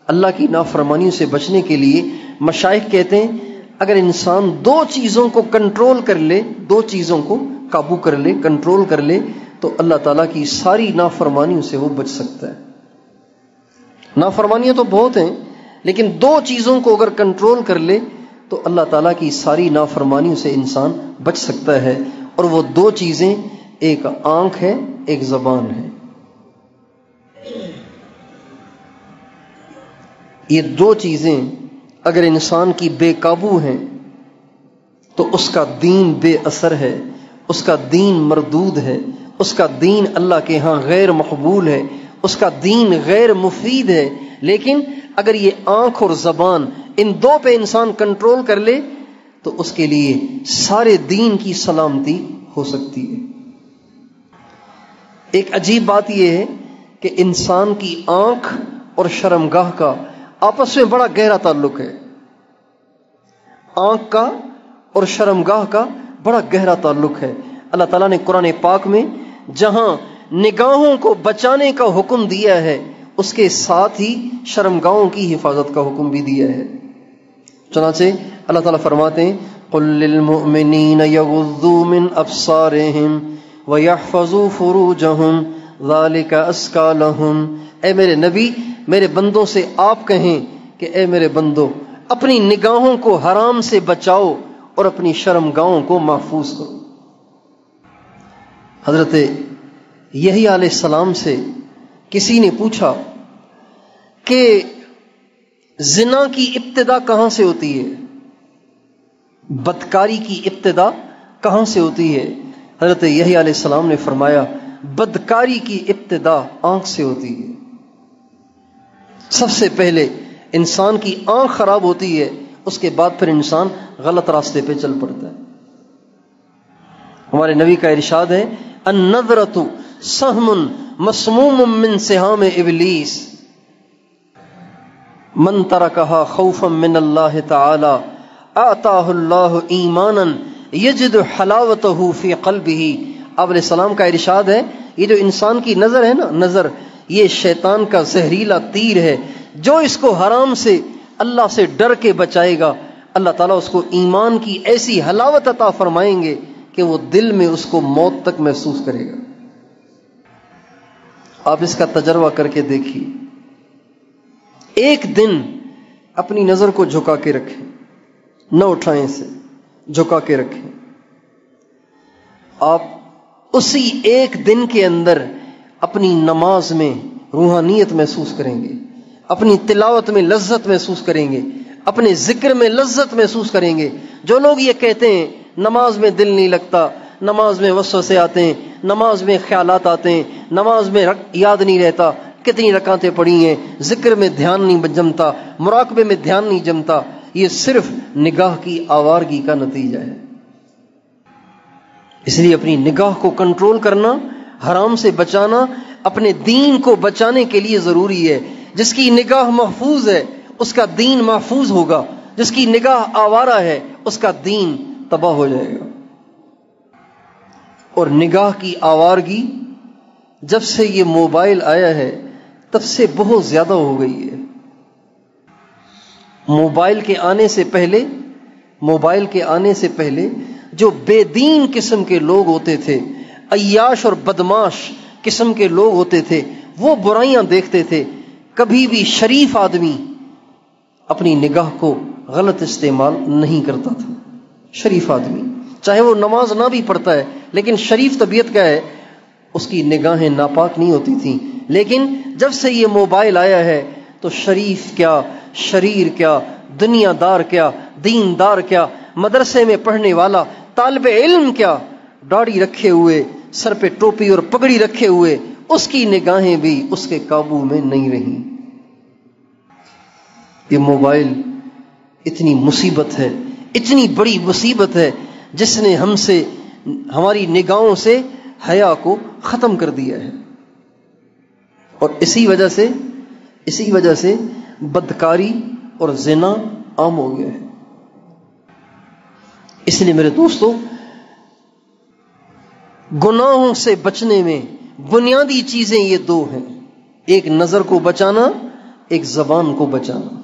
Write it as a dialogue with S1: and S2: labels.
S1: اللہ کی نافرمانیوں سے بچنے کے لیے مشائخ کہتے ہیں اگر انسان دو چیزوں کو کنٹرول کر لے، دو چیزوں کو قابو کر لے، کنٹرول کر لے، تو اللہ تعالیٰ کی ساری نافرمانیوں سے وہ بچ سکتا ہے۔ نافرمانیاں تو بہت ہیں، لیکن دو چیزوں کو اگر کنٹرول کر لے تو اللہ تعالیٰ کی ساری نافرمانیوں سے انسان بچ سکتا ہے، اور وہ دو چیزیں ایک آنکھ ہے، ایک زبان ہے۔ یہ دو چیزیں اگر انسان کی بے قابو ہیں تو اس کا دین بے اثر ہے، اس کا دین مردود ہے، اس کا دین اللہ کے ہاں غیر مقبول ہے، اس کا دین غیر مفید ہے۔ لیکن اگر یہ آنکھ اور زبان ان دو پہ انسان کنٹرول کر لے تو اس کے لیے سارے دین کی سلامتی ہو سکتی ہے۔ ایک عجیب بات یہ ہے کہ انسان کی آنکھ اور شرمگاہ کا آپس میں بڑا گہرا تعلق ہے۔ آنکھ کا اور شرمگاہ کا بڑا گہرا تعلق ہے۔ اللہ تعالیٰ نے قرآن پاک میں جہاں نگاہوں کو بچانے کا حکم دیا ہے اس کے ساتھ ہی شرمگاہوں کی حفاظت کا حکم بھی دیا ہے۔ چنانچہ اللہ تعالیٰ فرماتے ہیں قُل لِّلْمُؤْمِنِينَ يَغُضُّوا مِنْ أَبْصَارِهِمْ وَيَحْفَظُوا فُرُوجَهُمْ ذَلِكَ أَزْكَىٰ لَهُمْ۔ اے میرے نبی، میرے بندوں سے آپ کہیں کہ اے میرے بندو، اپنی نگاہوں کو حرام سے بچاؤ اور اپنی شرمگاہوں کو محفوظ کرو۔ حضرت یحییٰ علیہ السلام سے کسی نے پوچھا کہ زنا کی ابتدا کہاں سے ہوتی ہے، بدکاری کی ابتدا کہاں سے ہوتی ہے؟ حضرت یحییٰ علیہ السلام نے فرمایا بدکاری کی ابتدا آنکھ سے ہوتی ہے۔ سب سے پہلے انسان کی آنکھ خراب ہوتی ہے، اس کے بعد پھر انسان غلط راستے پہ چل پڑتا ہے۔ ہمارے نبی کا ارشاد ہے النظرۃ سہم مسموم من سہام ابلیس من ترکہا خوفا من اللہ تعالی آتاہ اللہ ایمانا یجد حلاوتہ فی قلبہ۔ آپ علیہ السلام کا ارشاد ہے یہ جو انسان کی نظر ہے نا، نظر یہ شیطان کا زہریلا تیر ہے، جو اس کو حرام سے اللہ سے ڈر کے بچائے گا اللہ تعالیٰ اس کو ایمان کی ایسی حلاوت عطا فرمائیں گے کہ وہ دل میں اس کو موت تک محسوس کرے گا۔ آپ اس کا تجربہ کر کے دیکھیے، ایک دن اپنی نظر کو جھکا کے رکھیں، نہ اٹھائیں سے، جھکا کے رکھیں۔ آپ اسی ایک دن کے اندر اپنی نماز میں روحانیت محسوس کریں گے، اپنی تلاوت میں لذت محسوس کریں گے، اپنے ذکر میں لذت محسوس کریں گے۔ جو لوگ یہ کہتے ہیں نماز میں دل نہیں لگتا، نماز میں وسوسے آتے ہیں، نماز میں خیالات آتے ہیں، نماز میں یاد نہیں رہتا، کتنی رکعتیں پڑھی ہیں، ذکر میں دھیان نہیں جمتا، مراقبے میں دھیان نہیں جمتا، یہ صرف نگاہ کی آوارگی کا نتیجہ ہے۔ اس لیے اپنی نگاہ کو کنٹرول کرنا، حرام سے بچانا، اپنے دین کو بچانے کے لیے ضروری ہے۔ جس کی نگاہ محفوظ ہے اس کا دین محفوظ ہوگا، جس کی نگاہ آوارہ ہے اس کا دین تباہ ہو جائے گا۔ اور نگاہ کی آوارگی جب سے یہ موبائل آیا ہے تب سے بہت زیادہ ہو گئی ہے۔ موبائل کے آنے سے پہلے جو بے دین قسم کے لوگ ہوتے تھے، عیاش اور بدماش قسم کے لوگ ہوتے تھے، وہ برائیاں دیکھتے تھے۔ کبھی بھی شریف آدمی اپنی نگاہ کو غلط استعمال نہیں کرتا تھا۔ شریف آدمی چاہے وہ نماز نہ بھی پڑھتا ہے لیکن شریف طبیعت کا ہے، اس کی نگاہیں ناپاک نہیں ہوتی تھیں۔ لیکن جب سے یہ موبائل آیا ہے تو شریف کیا، شریر کیا، دنیا دار کیا، دین دار کیا، مدرسے میں پڑھنے والا، طالب علم کیا، داڑھی رکھے ہوئے، سر پہ ٹوپی اور پگڑی رکھے ہوئے، اس کی نگاہیں بھی اس کے قابو میں نہیں رہیں۔ یہ موبائل اتنی مصیبت ہے، اتنی بڑی مصیبت ہے جس نے ہم سے، ہماری نگاہوں سے حیا کو ختم کر دیا ہے۔ اور اسی وجہ سے بدکاری اور زنا عام ہو گیا ہے۔ اس لیے میرے دوستو، گناہوں سے بچنے میں بنیادی چیزیں یہ دو ہیں، ایک نظر کو بچانا ایک زبان کو بچانا.